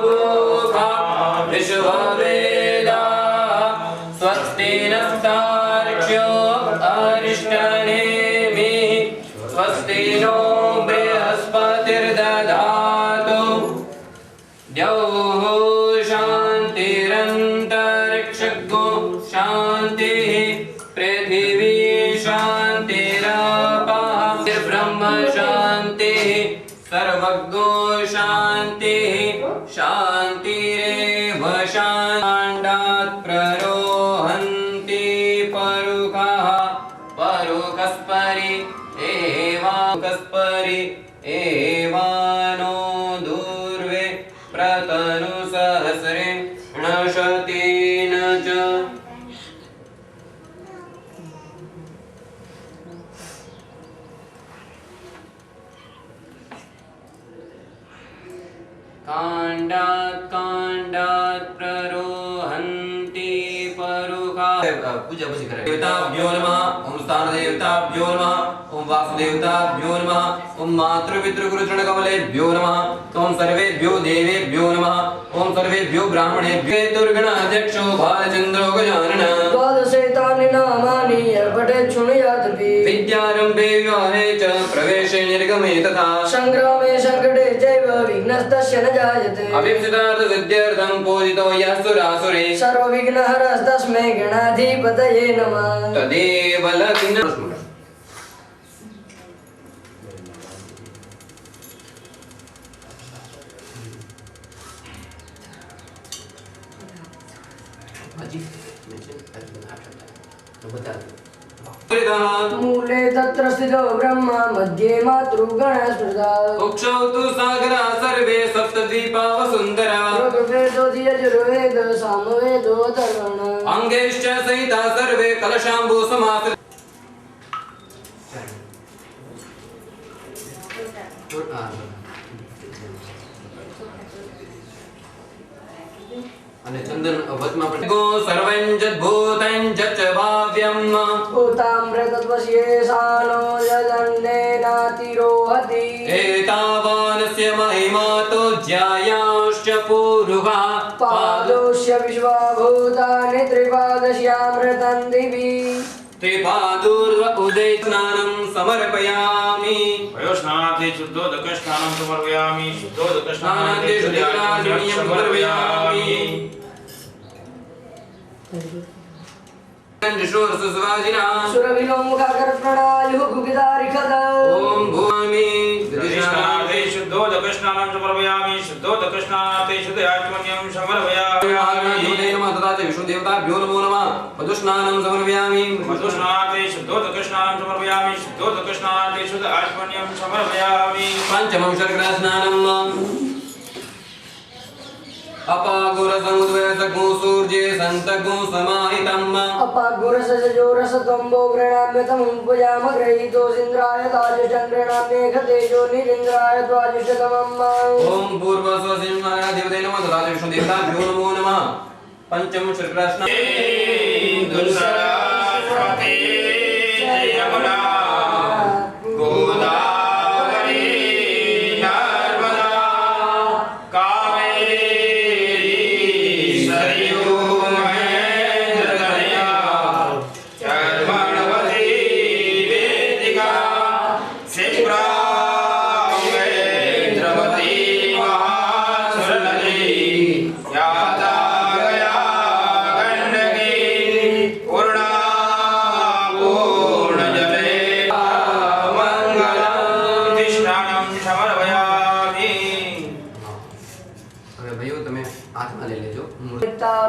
પૂષા વિશ્વવેદા સ્વસ્તિ નસ્તાર્ક્ષ્યો અરિષ્ટનેમિ સ્વસ્તિ नो बृहस्पतिर्दधातु द्यौः शान्तिरन्तरिक्षगो शान्तिः पृथिवी शान्तिरापः ब्रह्म शान्तिः सर्वज्ञो शान्तिः शान्तिरेव शाण्डात् प्ररोहन्ति परुखः परुखस्परि एवाकस्परि एवानो दूर्वे प्रतनु सहस्रे णशतेन च काण्डात् प्ररोहन्ति परुखा पूजा पूजी करे देवताभ्यो नमः ओम स्थान देवताभ्यो नमः ओम वासुदेवताभ्यो नमः ओम मातृपितृगुरुचरणकमलेभ्यो नमः ओम सर्वेभ्यो देवेभ्यो नमः ओम सर्वेभ्यो ब्राह्मणेभ्यो दुर्गणाध्यक्षो बालचन्द्रो गजानन द्वादशैतानि नामानि पठेत् शृणुयादपि विद्यारम्भे विवाहे च प्रवेशे निर्गमे तथा सङ्ग्रामे सङ्कटे चैव विघ्नस्तस्य न जायते अभीप्सितार्थसिद्ध्यर्थं पूजितो यः सुरासुरे सर्वविघ्नहरस्तस्मै गणाधिपतये नमः तदेव लग्न मूले तत्र स्थितो ब्रह्मा मध्ये मातृगणः स्मृता उक्षौ तु सागरा सर्वे सप्तद्वीपा वसुन्धरा ऋग्वेदो यजुर्वेदो सामवेदो अथर्वण अङ्गैश्च सहिता सर्वे कलशाम्बु समास અને ચંદન વચમાં પણ ગો સર્વં જદ્ભૂतं જચ ભાવ્યમ भूतामृतत्वशेषानो यदन्नेनातिरोहति एतावानस्य महिमातो ज्यायाश्च पूरुषः पादोष्य विश्वभूतानि त्रिपादश्यामृतं दिवि त्रिपादूर्व उदय स्नानं समर्पयामि वयोस्नानार्थे शुद्धोदकस्नानं समर्पयामि स्नानान्ते शुद्धिकराजनीयं समर्पयामि ओम भूमि स्नानार्थे शुद्धोदकस्नानं समर्पयामि शुद्धोदकस्नानार्थे शुद्धयाचमन्यं समर्पयामि विष्णुदेवताभ्यो नमो नमः मधुस्नानं समर्पयामि मधुस्नानार्थे शुद्धोदकस्नानं समर्पयामि शुद्धोदकस्नानार्थे शुद्धयाचमन्यं समर्पयामि पंचमं शर्करास्नानम् अपागुरसमुद्वयसगो सूर्ये सन्तगो समाहितम् अपागुरसजोरसत्वम्बो गृणाम्यतमुं पूजामग्रहीतोऽसीन्द्राय ताजुषङ्गृणाम्येघतेजो निरीन्द्राय द्वाजुषतमम् ओम पूर्वस्वसिंहाय देवते नमः तथा विष्णुदेवताभ्यो नमो नमः पंचमं शर्करास्नानम् दुर्सरास्वती यमुना गोदावरी नर्मदा कावेरी सरयू महेन्द्रतनया कर्मणवती वेदिका शिप्रा वेन्द्रवती महासुरनदी यादा गया गण्डकी पूर्णा पूर्णजले मङ्गलं कृष्णानं समर्पयामि હવે ભાઈઓ તમે હાથમાં લઈ લેજો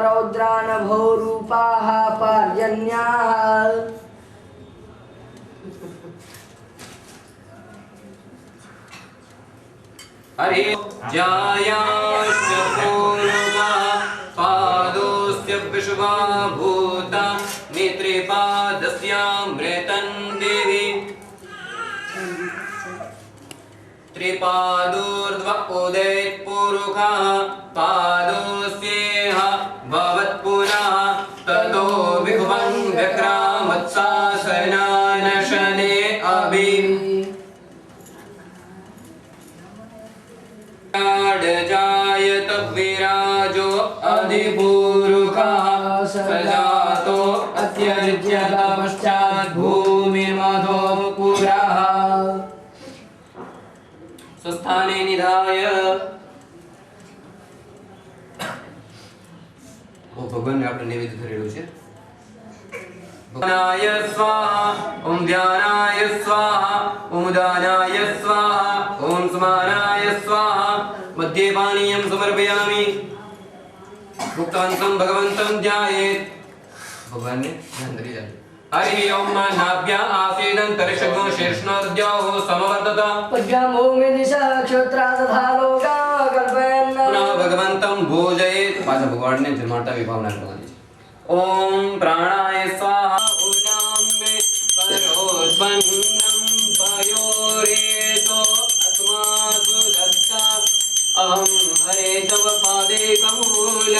रौद्रानभोरूपाः पार्जन्याः हरे जायाश्च पूर्वः पादोऽस्य विश्वभूता नेत्रिपादस्यामृतं देहि त्रिपादोर्ध्व उदयत्पूरुखः पादोऽस्येह भवत्पुनः ततो विभवं व्यक्रामत्सासनानशने अभि जायत विराजो अधिपूरुखः सजातो अत्यर्ज्यत पश्चात् भूमिमधो पुरः स्वस्थाने निधाय ओ भगवान ने આપણે નિવેદન કરેલું છે ध्यानाय स्वाहा ओम ध्यानाय स्वाहा ओम उदानाय स्वाहा ओम समानाय स्वाहा मध्ये पानीयं समर्पयामि भुक्तवन्तं भगवन्तं ध्यायेत् भगवान ने ध्यान धरी जाए हरि ओम नाभ्या आसीदन्तरिक्षगो शीर्ष्णोर्द्योः समवर्तत पद्यामो मे दिशा क्षत्रा तथा लोका कल्पयन् पुनः भगवन्तं भोजयेत् पाछा भगवान ने जन्माष्टमी विभावना करवानी है ओम प्राणाय स्वाहा उदाम में करोद्बन्नं पयोरेतो अस्मासु दत्ता अहं हरे तव पादे कमूल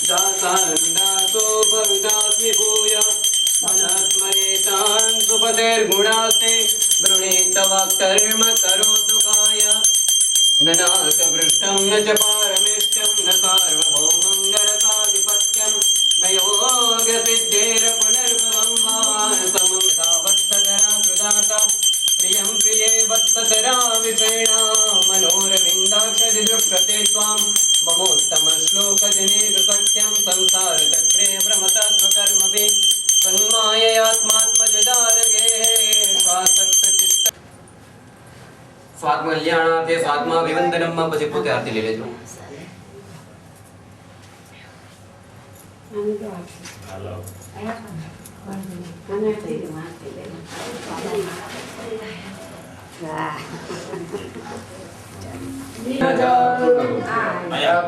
दासान्दासो भवितास्मि भूय मनस्मरेतान् सुपतेर्गुणास्ते वृणीतव कर्म करोतु काय न नाकपृष्ठं न च पारमेष्ठ्यं न सार्वभौमं नरकाधिपत्यं न योगसिद्धेर्पुनर्भवं वा समं तावत्तरा कृदाता प्रियं प्रिये वत्सतरा विषेणा मनोरविन्दाक्षदिदृक्षते त्वां ममोत्तमश्लोकजनेषु सख्यं संसारचक्रे भ्रमता स्वकर्मभिः तन्माययात्मात्मजदारगे स्वासक्तचित्त स्वात्मकल्याणार्थे स्वात्माभिवन्दनं પછી પોતે આરતી લઈ લેજો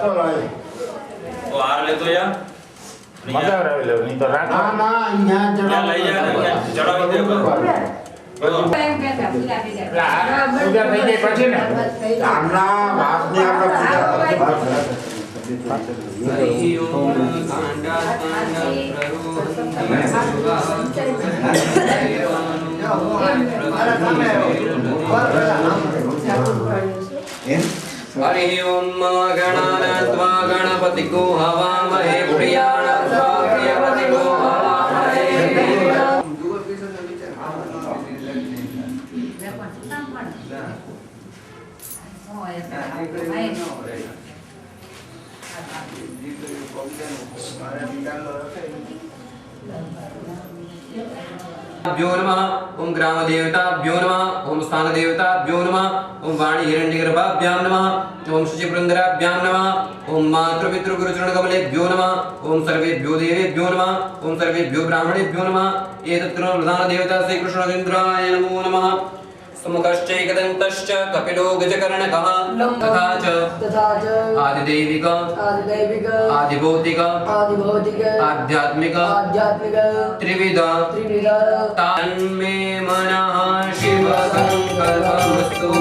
તો હાર લેતો યાર મજા આવે લે નહીં તો રાખ ના ના અહીંયા ત્યાં લઈ જાય ને ચડાવી દે સુગર થઈ જાય પછી ને ગામના વાસને આપણે હરિ ઓમ કાંડા हरि ओम गणानात्वा गणपतिको हवामहे प्रियाणात्वा प्रियपतिको हवामहे भ्यो नमः ओम ग्राम देवताभ्यो नमः ओम स्थान देवताभ्यो नमः ओम वाणी हिरण्यगर्भाभ्यां नमः ओम शुचिपुरन्दराभ्यां नमः ओम मातृपितृ गुरुचरणकमलेभ्यो नमः ओम सर्वेभ्यो देवेभ्यो नमः ओम सर्वेभ्यो ब्राह्मणेभ्यो नमः एतत्र प्रधान देवता श्री कृष्णचन्द्राय नमो नमः समुखश्चैकदन्तश्च कपिलो गजकर्णकः तथा च आदिदैविक आदिभौतिक आध्यात्मिक त्रिविध तन्मे मनः शिव संकल्पमस्तु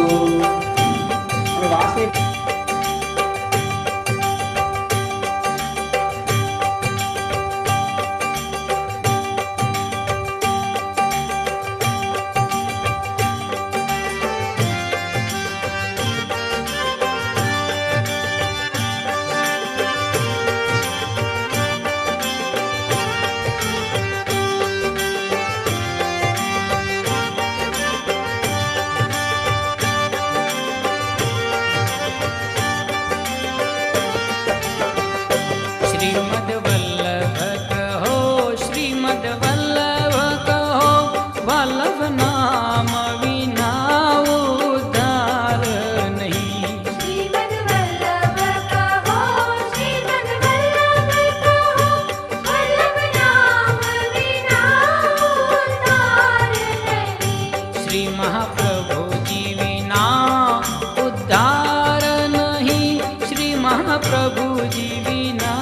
प्रभु जी बिना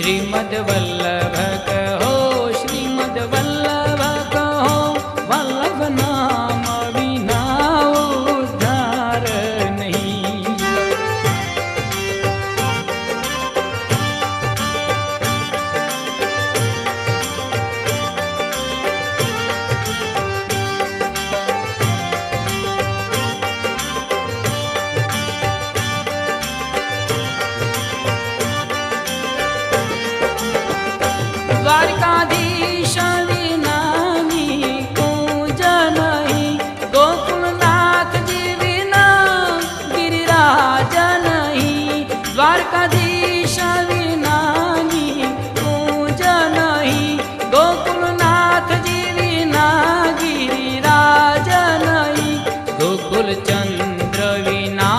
श्रीमद् वल्लभ कहो, श्रीमद् वल्लभ कहो, वल्लभ नाम बिना उद्धार नहीं। द्वारकाधीश विनानी कूज नहीं, गोकुलनाथ जी बिना गिरिराज नहीं। द्वारकाधीश विनानी कूज नहीं, गोकुलनाथ जी बिना गिरिराज नहीं। गोकुल चंद्र बिना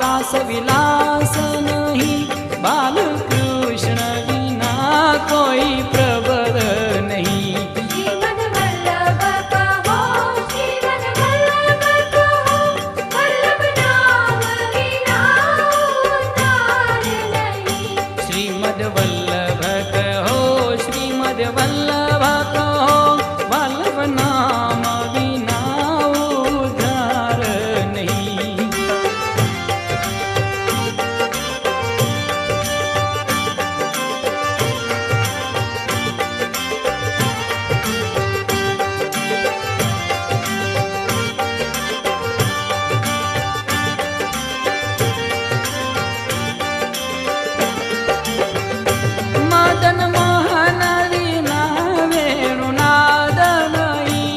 रास विलास नहीं, बाल कृष्ण बिना कोई प्रबल नहीं। श्रीमद् वल्लभ कहो, श्रीमद् वल्लभ कहो, वल्लभ नाम बिना उद्धार नहीं। श्रीमद् वल्लभ कहो, श्रीमद् वल्लभ कहो, वल्लभ नाम बिना उद्धार नहीं। मदन मोहन वीणा वेणुनाद नहीं,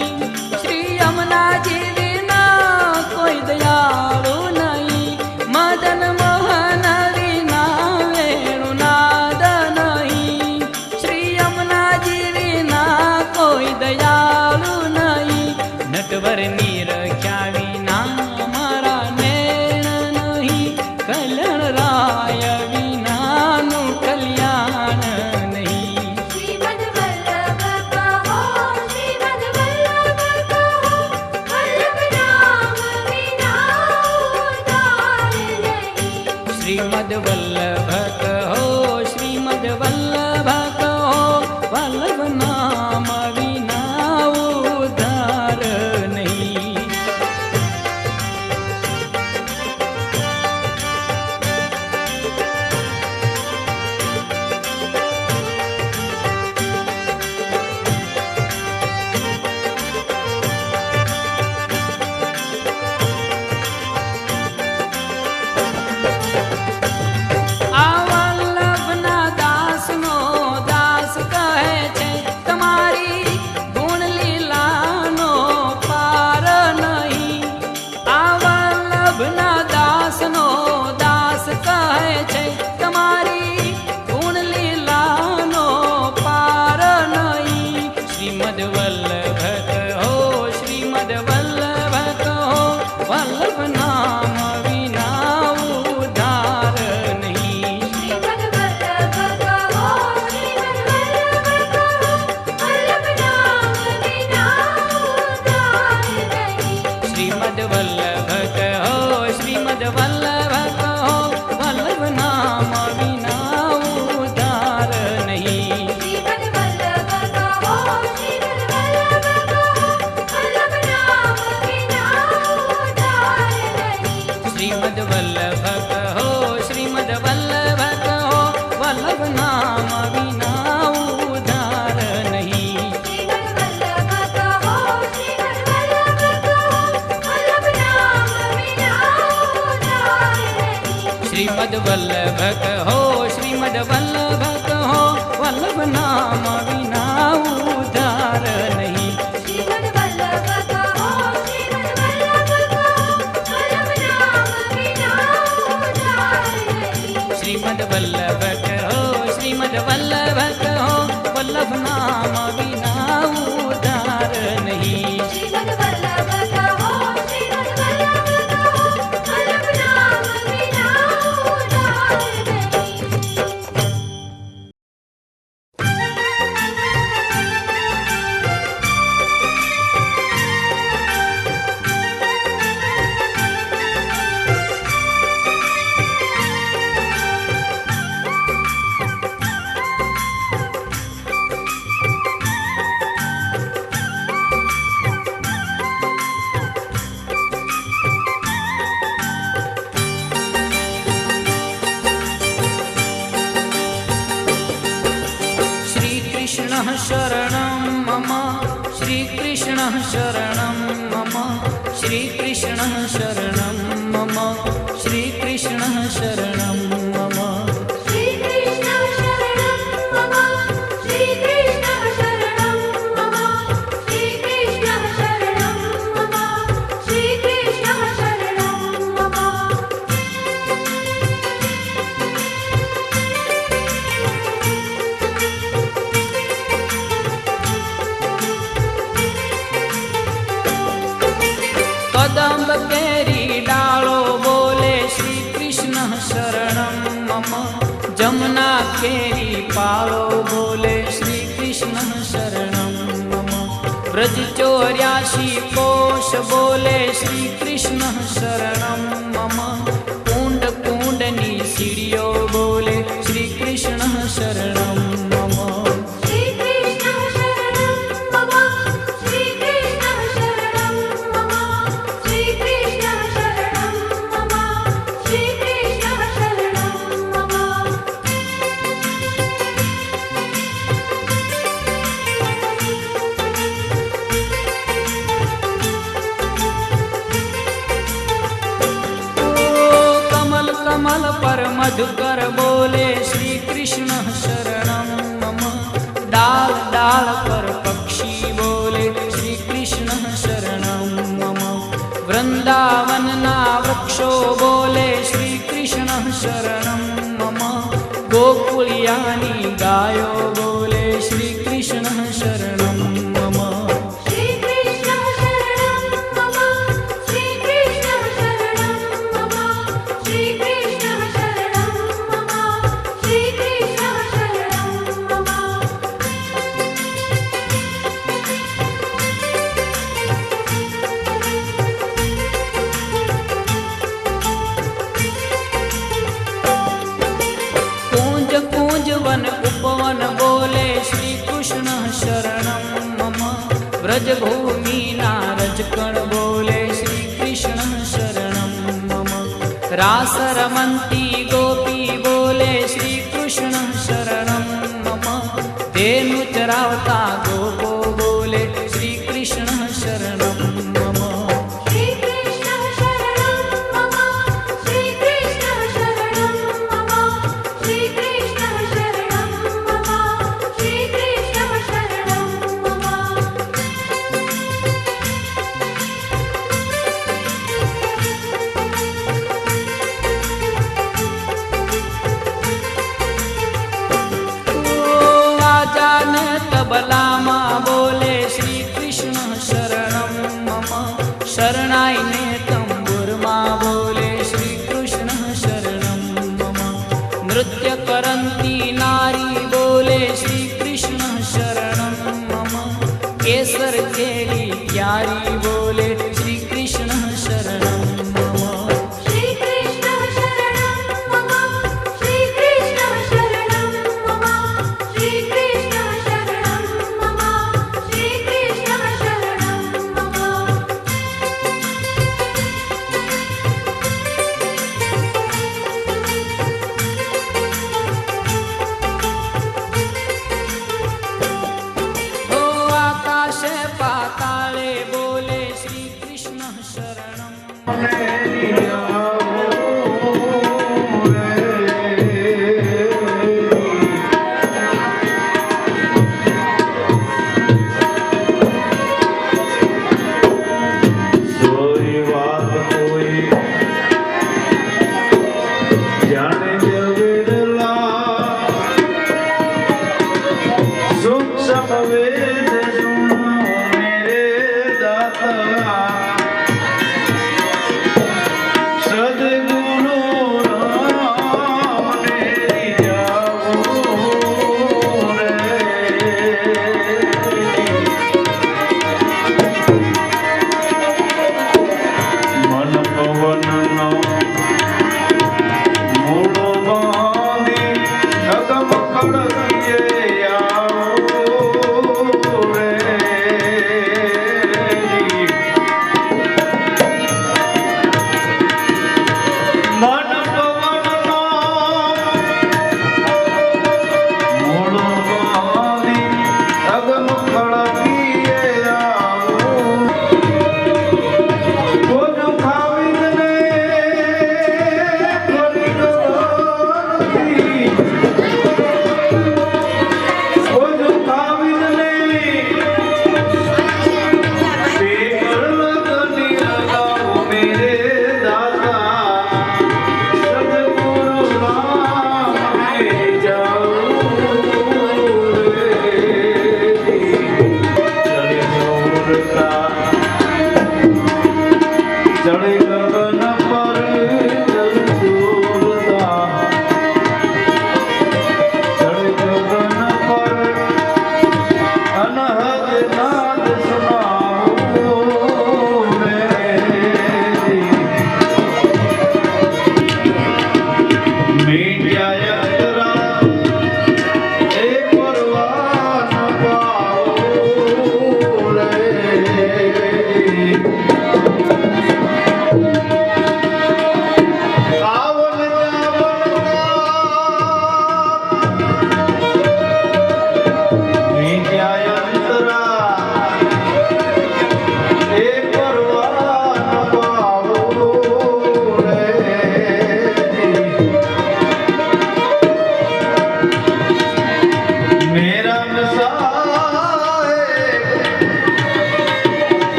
श्री यमुना जी बिना कोई दयालु नहीं। मदन मोहन वीणा वेणुनाद नहीं, श्री यमुना जी बिना कोई दयालु नहीं। नटवर निरख्या विना मारा नैण नहीं, कल्याण राय विना नु कल्याण नहीं। श्रीमद् वल्लभ कहो, श्रीमद् वल्लभ कहो, वल्लभ नाम बिना उद्धार नहीं। श्रीमद् वल्लभ कहो, श्रीमद् वल्लभ कहो, वल्लभ नाम बिना उद्धार नहीं। આ વલ્લભના દાસનો દાસ કહે છે, તમારી ગુણ લીલાનો પાર નહીં। આ વલ્લભના દાસનો દાસ કહે છે, તમારી ગુણ લીલાનો પાર નહીં। શ્રીમદ્ વલ્લભ કહો, શ્રીમદ્ વલ્લભ કહો, વલ્લભ નામ વિના ઉદ્ધાર નહીં। श्रीमद् वल्लभ कहो, श्रीमद् वल्लभ कहो, वल्लभ नाम बिना उद्धार नहीं। श्रीमद् वल्लभ कहो, श्रीमद् वल्लभ कहो, वल्लभ नाम बिना उद्धार नहीं। श्रीमद् वल्लभ कहो, श्रीमद् वल्लभ कहो, वल्लभ नाम बिना उद्धार नहीं। श्रीमद् वल्लभ कहो, श्रीमद् वल्लभ कहो, वल्लभ नाम बिना उद्धार नहीं। श्रीमद् वल्लभ कहो, श्रीमद् वल्लभ कहो, वल्लभ नाम बिना उद्धार नहीं। श्रीमद् वल्लभ कहो, श्रीमद् वल्लभ कहो, वल्लभ नाम बिना उद्धार नहीं। श्रीमद् वल्लभ कहो, श्रीमद् वल्लभ कहो, वल्लभ नाम बिना उद्धार नहीं। श्रीमद् वल्लभ कहो, श्रीमद् वल्लभ कहो, वल्लभ नाम बिना उद्धार नहीं। श्रीमद् वल्लभ कहो, श्रीमद् वल्लभ कहो, वल्लभ नाम बिना उद्धार नहीं। मम श्रीकृष्णः शरणं मम श्रीकृष्णः शरणं मम श्रीकृष्णः शरणं मम श्रीकृष्ण शरणं मम श्रीकृष्ण शरणं मम श्रीकृष्ण शरणं मम श्रीकृष्ण शरणं मम कदम्ब केरी डालो बोले श्री कृष्ण शरणं मम जमुना केरी पालो बोले श्री कृष्ण शरणं मम ब्रज 84 कोश बोले श्री कृष्ण शरणं मम कुंड कुंडनी सीढ़ियो बोले श्री कृष्ण शरणं मम श्रीकृष्ण शरणं मम श्रीकृष्ण शरणं मम श्रीकृष्ण शरणं मम श्रीकृष्ण शरणं मम कमल कमल पर मधुकर बोले श्री कृष्ण शरणं मम डाल डाल पर पक्षी बोले श्री कृष्ण शरणं मम वृंदावन ना वृक्षो बोले श्री कृष्ण शरणं मम गोकुलियानी गायो बोले श्री कृष्ण शरणं मम श्रीकृष्ण शरणं मम श्रीकृष्ण शरणं मम श्रीकृष्ण शरणं मम श्रीकृष्ण शरणं मम कूंज कूंज वन उपवन बोले श्री कृष्ण शरणं मम व्रजभूमि नारजकण बोले श्री कृष्ण शरणं मम रास रमन्ती गोपी बोले श्री कृष्ण शरणं मम धेनु चरावता गोपो बोले श्री कृष्ण शरणं मम श्रीकृष्ण शरणं मम श्रीकृष्ण शरणं मम श्रीकृष्ण शरणं मम श्रीकृष्ण शरणं मम आजान तबला माँ बोले श्री कृष्ण शरणं मम शरणाई ने तंबुर माँ बोले श्री कृष्ण शरणं मम नृत्य करंती नारी बोले श्री कृष्ण शरणं मम केसर केली प्यारी बोले श्री कृष्ण शरणं मम श्रीकृष्ण शरणं मम श्रीकृष्ण शरणं मम श्रीकृष्ण शरणं मम श्रीकृष्ण शरणं मम ओ आकाश पाताले बोले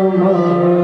Swaha